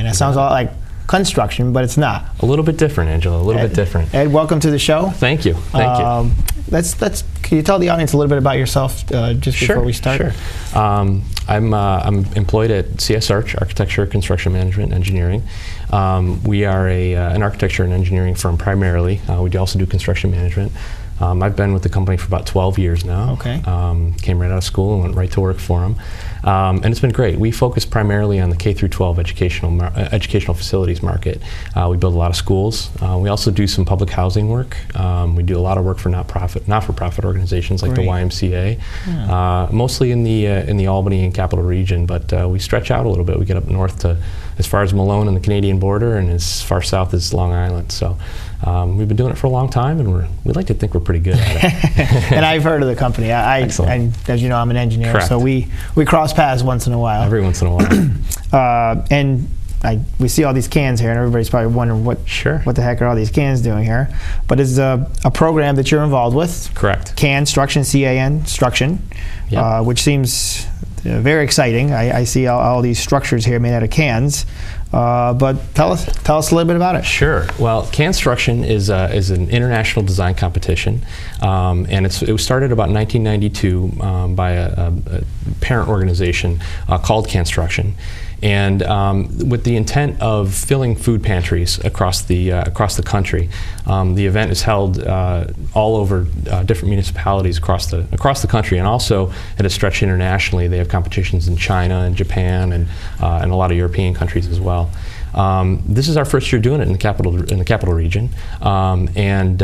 It sounds a lot like construction, but it's not. A little bit different, Angelo. A little bit different. Ed, welcome to the show. Thank you. Thank you. Can you tell the audience a little bit about yourself just before we start? Sure. I'm employed at CS Arch, Architecture, Construction Management, Engineering. We are an architecture and engineering firm primarily. We also do construction management. I've been with the company for about 12 years now. Okay. Came right out of school and went right to work for them. And it's been great. We focus primarily on the K through 12 educational facilities market. We build a lot of schools. We also do some public housing work. We do a lot of work for not-for-profit organizations like the YMCA, mostly in the Albany and Capital Region, but we stretch out a little bit. We get up north to as far as Malone and the Canadian border, and as far south as Long Island. So we've been doing it for a long time, and we like to think we're pretty good at it. And I've heard of the company. And as you know, I'm an engineer, Correct. so we cross paths once in a while. Every once in a while. And we see all these cans here, and everybody's probably wondering what the heck are all these cans doing here. But it's a program that you're involved with. Correct. Canstruction, C-A-N-Struction, which seems very exciting. I see all these structures here made out of cans. But tell us a little bit about it. Sure. Well, Canstruction is an international design competition, and it was started about 1992 by a parent organization called Canstruction, and with the intent of filling food pantries across the country. The event is held all over different municipalities across the country, and also it has stretched internationally. They have competitions in China and Japan and a lot of European countries as well. This is our first year doing it in the capital region, and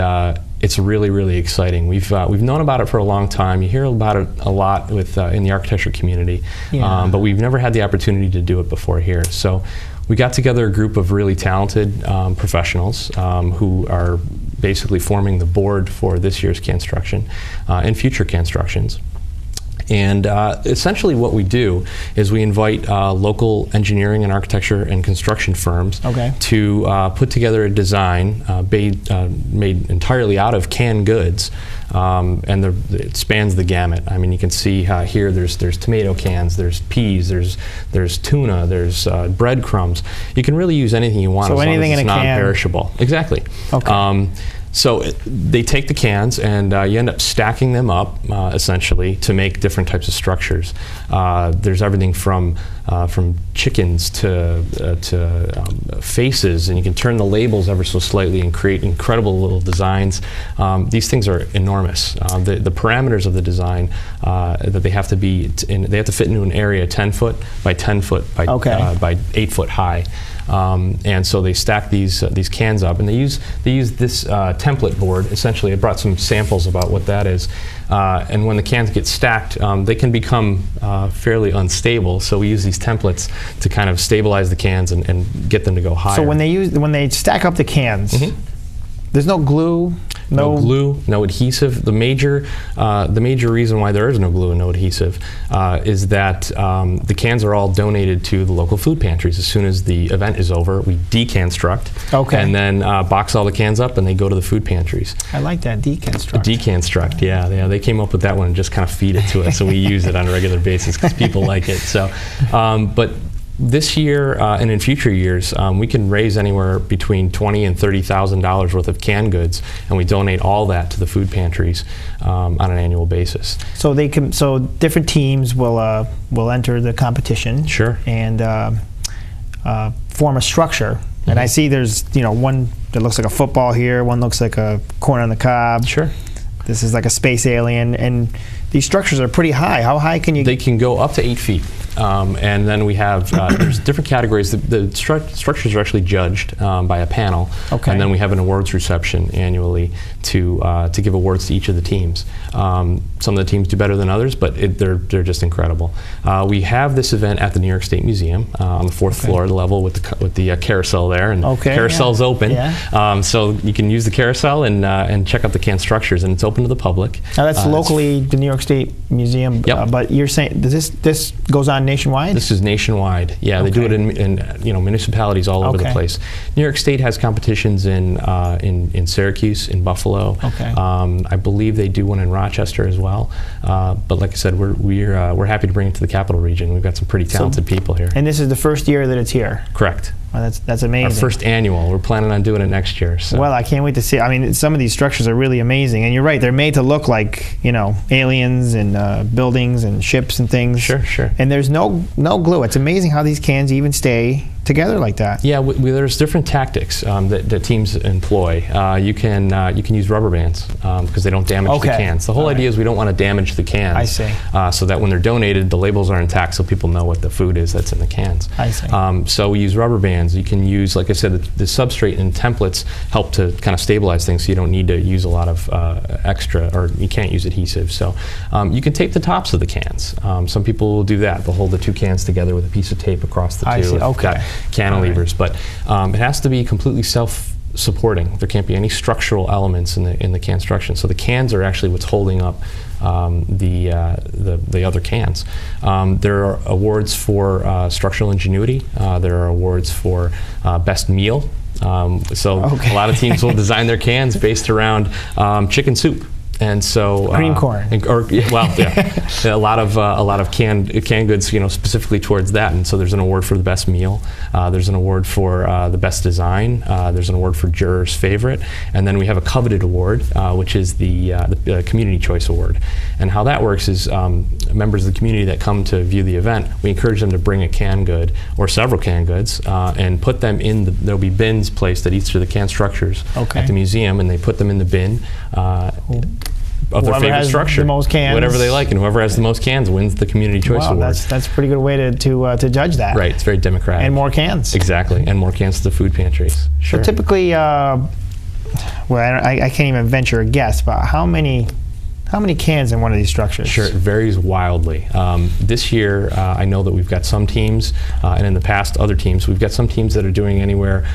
it's really, really exciting. We've known about it for a long time. You hear about it a lot in the architecture community, but we've never had the opportunity to do it before here. So we got together a group of really talented professionals who are basically forming the board for this year's Canstruction and future Canstructions. And essentially what we do is we invite local engineering and architecture and construction firms to put together a design made entirely out of canned goods, and it spans the gamut. I mean, you can see here there's tomato cans, there's peas, there's tuna, there's breadcrumbs. You can really use anything you want, so as anything long as it's in a can. non-perishable. Exactly. Okay. So they take the cans and you end up stacking them up essentially to make different types of structures. There's everything from chickens to faces, and you can turn the labels ever so slightly and create incredible little designs. These things are enormous. The parameters of the design that they have to they have to fit into an area 10 foot by 10 foot by 8 foot high. And so they stack these cans up, and they use this template board. Essentially, I brought some samples about what that is. And when the cans get stacked, they can become fairly unstable. So we use these templates to kind of stabilize the cans and get them to go higher. So when they stack up the cans, there's no glue. No glue, no adhesive. The major reason why there is no glue and no adhesive is that the cans are all donated to the local food pantries. As soon as the event is over, we deconstruct, and then box all the cans up, and they go to the food pantries. I like that, deconstruct. Deconstruct, yeah. They came up with that one and just kind of feed it to us, and we use it on a regular basis because people like it. So, but this year and in future years, we can raise anywhere between $20,000 and $30,000 worth of canned goods, and we donate all that to the food pantries on an annual basis. So different teams will enter the competition. Sure. And form a structure. And I see there's one that looks like a football here, one looks like a corn on the cob. Sure. This is like a space alien, and these structures are pretty high. How high can you? They can go up to 8 feet. And then we have, there's different categories. The structures are actually judged by a panel. And then we have an awards reception annually to give awards to each of the teams. Some of the teams do better than others, but they're just incredible. We have this event at the New York State Museum on the 4th floor level with the carousel there, and carousel's open. So you can use the carousel and check out the can structures, and it's open to the public. Now that's locally the New York State Museum, but you're saying this goes on nationwide? This is nationwide. Yeah, they do it in municipalities all over the place. New York State has competitions in Syracuse, in Buffalo. I believe they do one in Rochester as well. But like I said, we're happy to bring it to the Capital Region. We've got some pretty talented people here. And this is the first year that it's here? Correct. Well, that's amazing. Our first annual. We're planning on doing it next year. So. Well, I can't wait to see. I mean, some of these structures are really amazing, and you're right. They're made to look like, you know, aliens and buildings and ships and things. Sure, sure. And there's no glue. It's amazing how these cans even stay together like that. Yeah, there's different tactics that teams employ. You can use rubber bands because they don't damage the cans. The whole idea is we don't want to damage the cans. I see. So that when they're donated, the labels are intact, so people know what the food is that's in the cans. I see. So we use rubber bands. You can use, like I said, the substrate and templates help to kind of stabilize things, so you don't need to use a lot of extra, or you can't use adhesive. So you can tape the tops of the cans. Some people will do that. They'll hold the two cans together with a piece of tape across the two. I see. Okay. Cantilevers, but it has to be completely self-supporting. There can't be any structural elements in the construction. So the cans are actually what's holding up the other cans. There are awards for structural ingenuity. There are awards for best meal. So a lot of teams will design their cans based around chicken soup. And so cream corn, a lot of canned goods, you know, specifically towards that. And so there's an award for the best meal. There's an award for the best design. There's an award for jurors' favorite, and then we have a coveted award, which is the Community Choice Award. And how that works is members of the community that come to view the event, we encourage them to bring a canned good or several canned goods and put them in. There'll be bins placed at each of the can structures at the museum, and they put them in the bin. Of their favorite structure, the most cans, whatever they like, and whoever has the most cans wins the Community Choice Award. That's a pretty good way to judge that. Right, it's very democratic. And more cans. Exactly, and more cans to the food pantries. Sure. So typically, well, I can't even venture a guess, but how many cans in one of these structures? Sure, it varies wildly. This year, I know that we've got some teams, and in the past, other teams. We've got some teams that are doing anywhere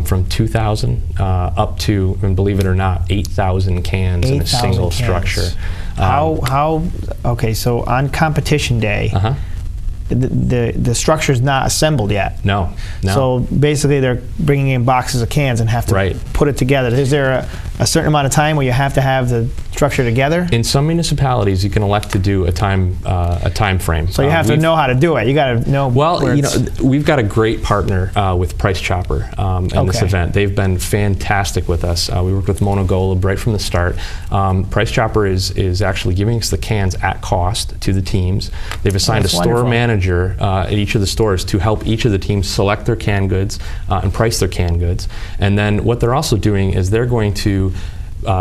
from 2,000 up to, and believe it or not, 8,000 cans in a single structure. Okay, so on competition day, the structure's not assembled yet. No. So basically they're bringing in boxes of cans and have to put it together. Is there a certain amount of time where you have to have the structure together? In some municipalities, you can elect to do a time frame. So you have to know how to do it. You got to know. Well, you know, we've got a great partner with Price Chopper in this event. They've been fantastic with us. We worked with Mona Golub right from the start. Price Chopper is actually giving us the cans at cost to the teams. They've assigned a store manager at each of the stores to help each of the teams select their canned goods and price their canned goods. And then what they're also doing is they're going to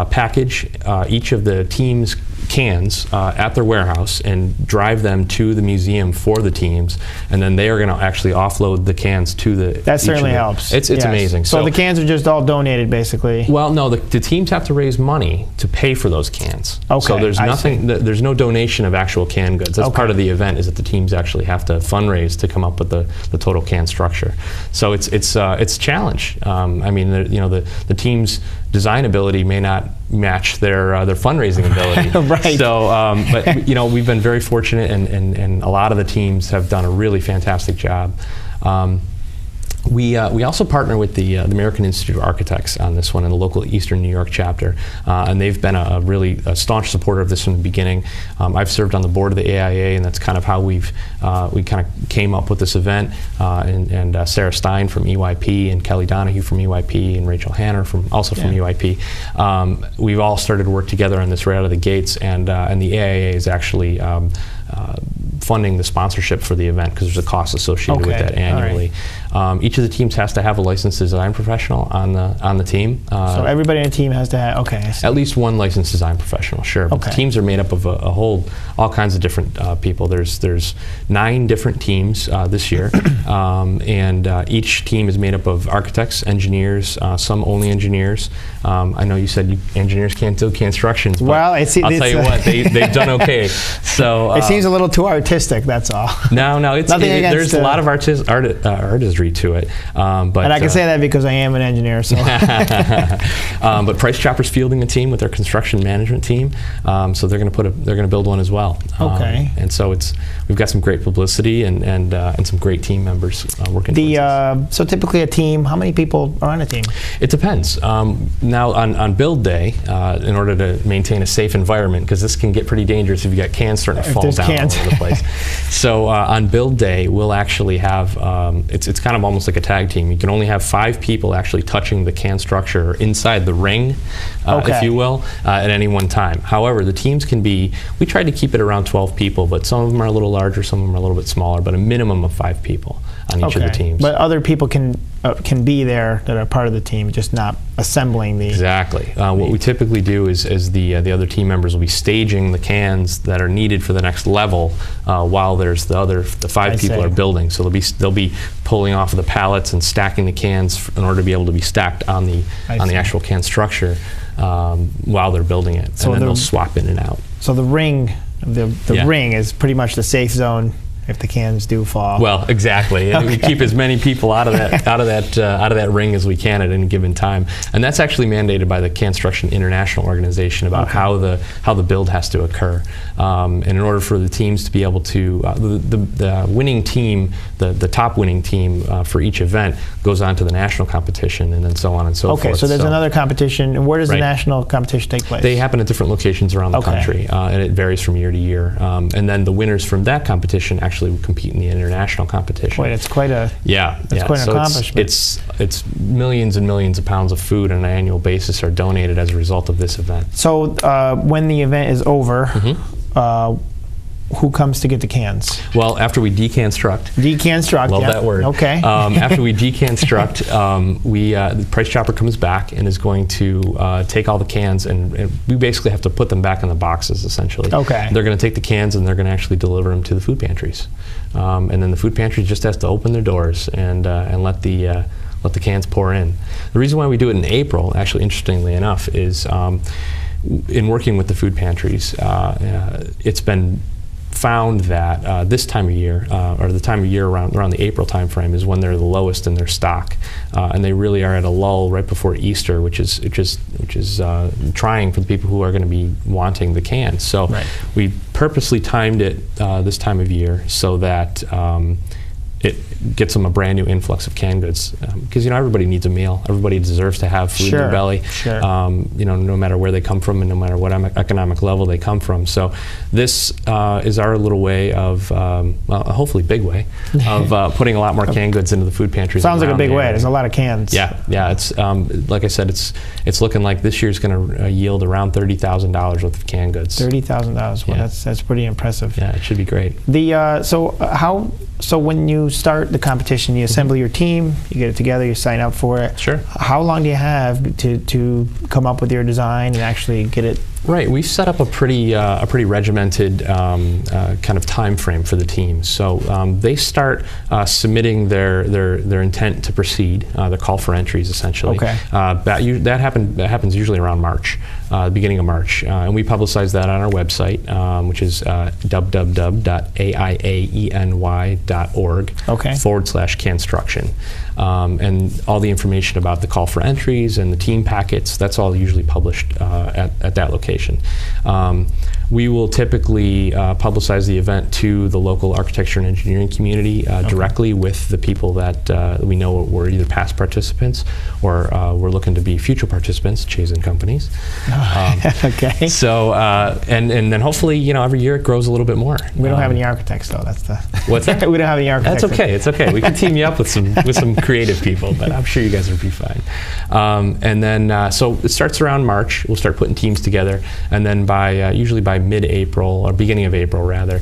package each of the team's cans at their warehouse and drive them to the museum for the teams, and then they are going to actually offload the cans to the. That certainly helps. It's amazing. So the cans are just all donated, basically. Well, no, the teams have to raise money to pay for those cans. Okay. So there's nothing. There's no donation of actual canned goods. That's part of the event. Is that the teams actually have to fundraise to come up with the total can structure. So it's a challenge. I mean, you know, the team's design ability may not match their fundraising ability. Right. So, but you know, we've been very fortunate, and a lot of the teams have done a really fantastic job. We also partner with the American Institute of Architects on this one in the local Eastern New York chapter, and they've been a really staunch supporter of this from the beginning. I've served on the board of the AIA, and that's kind of how we kind of came up with this event. And Sarah Stein from EYP, and Kelly Donahue from EYP, and Rachel Hanner from EYP. We've all started to work together on this right out of the gates, and the AIA is actually funding the sponsorship for the event because there's a cost associated with that annually. Each of the teams has to have a licensed design professional on the team. So everybody in the team has to have, at least one licensed design professional, sure. But the teams are made up of all kinds of different people. There's 9 different teams this year, and each team is made up of architects, engineers, some only engineers. I know you said engineers can't do constructions, but well, I'll tell you what, they've done okay. So it seems a little too artistic, that's all. No, there's a lot of artistry to it. But and I can say that because I am an engineer. So. But Price Chopper's fielding the team with their construction management team, so they're going to build one as well. And so we've got some great publicity and some great team members working. So typically a team, how many people are on a team? It depends. Now on build day, in order to maintain a safe environment, because this can get pretty dangerous if you got cans starting to fall down all over the place. So on build day, we'll actually have it's kind kind of almost like a tag team. You can only have 5 people actually touching the can structure inside the ring, if you will, at any one time. However, the teams can be, we tried to keep it around 12 people, but some of them are a little larger, some of them are a little bit smaller, but a minimum of 5 people on each of the teams. But other people can be there that are part of the team, just not assembling the... Exactly. What we typically do is the other team members will be staging the cans that are needed for the next level while the 5 people are building. So they'll be pulling off of the pallets and stacking the cans in order to be able to be stacked on the actual can structure while they're building it. So and then they'll swap in and out. So the ring, the ring is pretty much the safe zone if the cans do fall. Well, exactly. And we keep as many people out of that ring as we can at any given time. And that's actually mandated by the Canstruction International Organization about how the build has to occur. And in order for the teams to be able to, the winning team, the top winning team for each event goes on to the national competition, and then so on and so forth. Okay, so there's another competition. And where does the national competition take place? They happen at different locations around the country, and it varies from year to year. And then the winners from that competition actually compete in the international competition. Wait, it's quite a quite an accomplishment. It's millions and millions of pounds of food on an annual basis are donated as a result of this event. So when the event is over, who comes to get the cans? Well, after we deconstruct. Deconstruct, love that word. Okay. After we deconstruct, the price chopper comes back and is going to take all the cans, and we basically have to put them back in the boxes, essentially. Okay. They're going to take the cans and they're going to actually deliver them to the food pantries. And then the food pantries just has to open their doors and let the cans pour in. The reason why we do it in April, actually, interestingly enough, is in working with the food pantries, it's been found that this time of year, or the time of year around the April time frame, is when they're the lowest in their stock, and they really are at a lull right before Easter, which is trying for the people who are going to be wanting the cans. So we purposely timed it this time of year so that it gets them a brand new influx of canned goods, because everybody needs a meal. Everybody deserves to have food in their belly, no matter where they come from and no matter what economic level they come from. So this is our little way of, well, hopefully big way, of putting a lot more canned goods into the food pantries. Sounds like a big way. There's a lot of cans. Yeah. It's like I said, it's looking like this year's going to yield around $30,000 worth of canned goods. $30,000. Well, that's pretty impressive. Yeah, it should be great. So when you start the competition, you assemble your team, you get it together, you sign up for it. Sure. How long do you have to come up with your design and actually get it? Right, we've set up a pretty regimented kind of time frame for the teams. So they start submitting their intent to proceed, their call for entries, essentially. Okay. That happens usually around March, the beginning of March, and we publicize that on our website, which is www.aiaeny.org/Canstruction. And all the information about the call for entries and the team packets, that's all usually published at that location. We will typically publicize the event to the local architecture and engineering community directly with the people that we know were either past participants or we're looking to be future participants, Chase & Companies. Okay. So, and then hopefully, every year it grows a little bit more. We don't have any architects, though. That's the... What's that? We don't have any architects. That's okay. It's okay. We can team you up with some creative people, but I'm sure you guys will be fine. And then, so it starts around March. We'll start putting teams together, and then usually by mid-April, or beginning of April rather,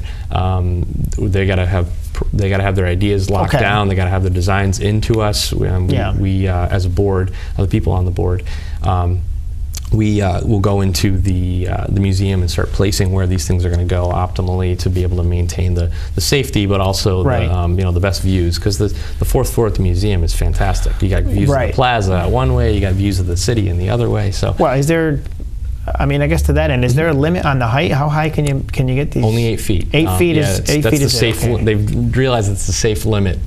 they got to have their ideas locked down. They got to have their designs into us. We as a board, the people on the board, we will go into the museum and start placing where these things are going to go optimally to be able to maintain the safety, but also the best views, because the fourth floor at the museum is fantastic. You got views of the plaza one way, you got views of the city in the other way. So, well, is there? I mean, I guess to that end, is there a limit on the height? How high can you get these? Only 8 feet. 8 feet is 8 feet is safe. They've realized it's a safe limit